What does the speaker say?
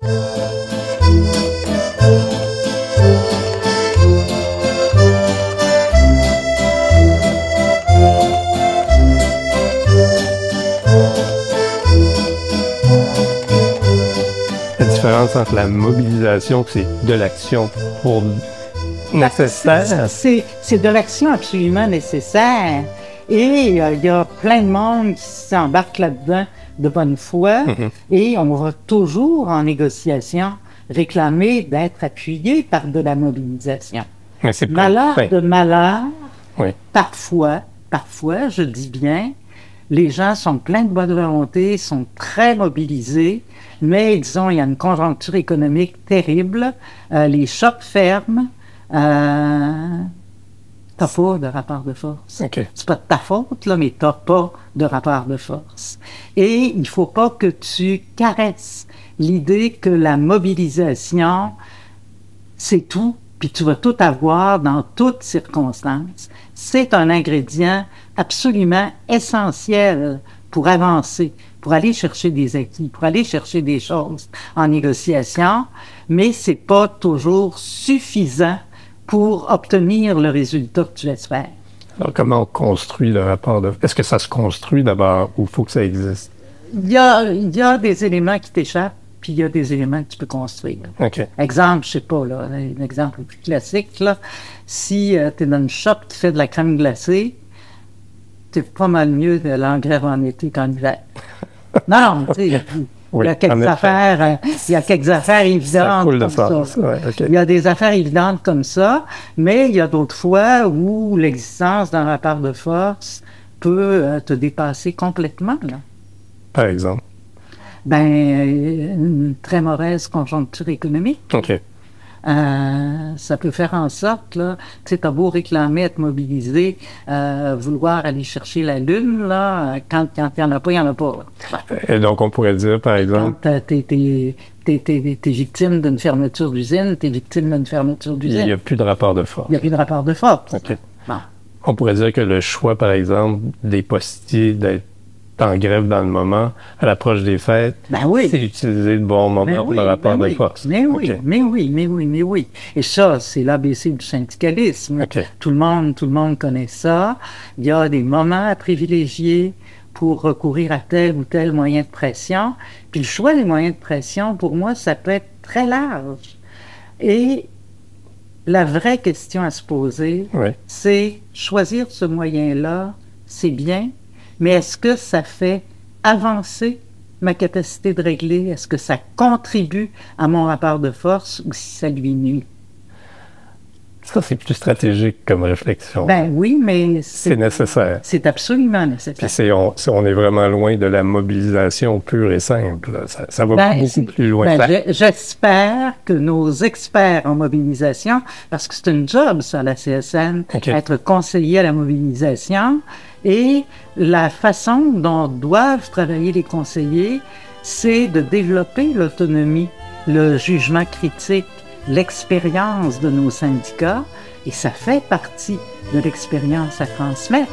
La différence entre la mobilisation, c'est de l'action pour nécessaire. C'est de l'action absolument nécessaire. Et il y a plein de monde qui s'embarque là-dedans de bonne foi. Et on va toujours, en négociation, réclamer d'être appuyé par de la mobilisation. Mais c'est Malheur de malheur, oui. parfois, je dis bien, les gens sont pleins de bonne volonté, sont très mobilisés, mais disons, il y a une conjoncture économique terrible, les shops ferment, t'as pas de rapport de force. Okay. C'est pas de ta faute, là, mais t'as pas de rapport de force. Et il faut pas que tu caresses l'idée que la mobilisation, c'est tout, puis tu vas tout avoir dans toutes circonstances. C'est un ingrédient absolument essentiel pour avancer, pour aller chercher des acquis, pour aller chercher des choses en négociation, mais c'est pas toujours suffisant pour obtenir le résultat que tu espères. Alors, comment on construit le rapport de... Est-ce que ça se construit d'abord ou il faut que ça existe? Il y a des éléments qui t'échappent, puis il y a des éléments que tu peux construire. Okay. Exemple, je sais pas, là, un exemple le plus classique, là, si tu es dans une shop, tu fais de la crème glacée, c'est pas mal mieux de l'engrais en été qu'en hiver. Non, tu sais, oui, il y a quelques affaires évidentes comme ça. Ouais, okay. Il y a des affaires évidentes comme ça, mais il y a d'autres fois où l'existence d'un rapport de force peut te dépasser complètement, là. Par exemple? Ben, une très mauvaise conjoncture économique. OK. Ça peut faire en sorte, là, tu sais, t'as beau réclamer, être mobilisé, vouloir aller chercher la Lune, là, quand il n'y en a pas, il n'y en a pas. Et donc, on pourrait dire, par exemple... Quand t'es victime d'une fermeture d'usine, t'es victime d'une fermeture d'usine. Il n'y a plus de rapport de force. Il n'y a plus de rapport de force. OK. Bon. On pourrait dire que le choix, par exemple, des postiers d'être en grève dans le moment, à l'approche des fêtes, ben oui. C'est utiliser le bon moment pour le rapport de force. Mais oui, okay. mais oui. Et ça, c'est l'ABC du syndicalisme. Okay. Tout le monde connaît ça. Il y a des moments à privilégier pour recourir à tel ou tel moyen de pression. Puis le choix des moyens de pression, pour moi, ça peut être très large. Et la vraie question à se poser, oui. c'est choisir ce moyen-là, c'est bien, mais est-ce que ça fait avancer ma capacité de régler? Est-ce que ça contribue à mon rapport de force ou si ça lui nuit? Ça, c'est plus stratégique comme réflexion. Ben oui, mais c'est nécessaire. C'est absolument nécessaire. Puis on est vraiment loin de la mobilisation pure et simple. Ça va beaucoup plus loin. J'espère que nos experts en mobilisation, parce que c'est une job, ça, la CSN, okay. Être conseiller à la mobilisation, et la façon dont doivent travailler les conseillers, c'est de développer l'autonomie, le jugement critique, l'expérience de nos syndicats, et ça fait partie de l'expérience à transmettre.